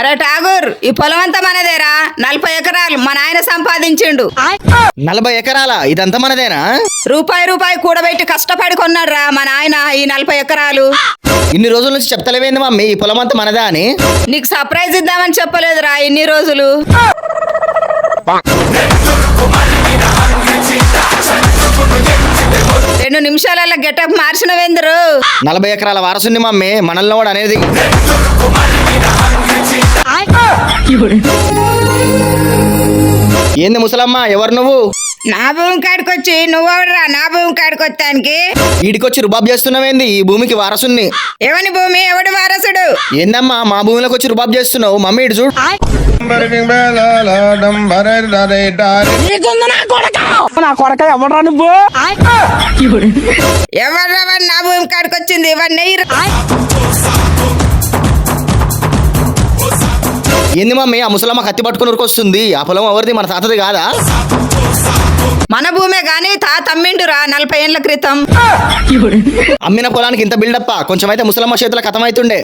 అరే ఠాగూర్, ఈ పొలం అంతా మనదేరా. 40 ఎకరాలు మా నాయన సంపాదించిండు. 40 ఎకరాల ఇదంతా మనదేనా? రూపాయి రూపాయి కూడబెట్టి కష్టపడి కొన్నాడురా మా నాయన ఈ 40 ఎకరాలు. ఇన్ని రోజుల నుంచి చెప్తలేవేంది మమ్మీ ఈ పొలం అంతా మనదా అని? నీకు సర్ప్రైజ్ ఇద్దామని చెప్పలేదురా ఇన్ని రోజులు. రెండు నిమిషాలలో గెటప్ మార్చినవేందరు. 40 ఎకరాల వారసుని మమ్మీ మనల్ని కూడా అనేది. ఏంది ముసలమ్మ, ఎవరు నువ్వు? నా భూమి కాడికొచ్చి నువ్వెవడరా నా భూమి కాడికొత్తానికి? ఈడికొచ్చి రుబాబ్ చేస్తున్నావేంది? ఈ భూమికి వారసుని. ఎవని భూమి ఎవడు వారసుడు? ఏందమ్మా మా భూమిలోకి వచ్చి రుబాబ్ చేస్తున్నావు? మమ్మీ ఇటు చూడు. ఎవర్రా వాడు నా భూమి కాడికొచ్చింది? వాడిని ఏంది మమ్మీ ఆ ముసలమ్మ కత్తి పట్టుకుని ఉరికొస్తుంది? ఆ పొలం ఎవరిది? మన తాతది కాదా? మన భూమే గాని తాత అమ్మిండురా 40 ఏళ్ల క్రితం. అమ్మిన పొలానికి ఇంత బిల్డప్ప? కొంచెం అయితే ముసలమ్మ చేతుల కథం అవుతుండే.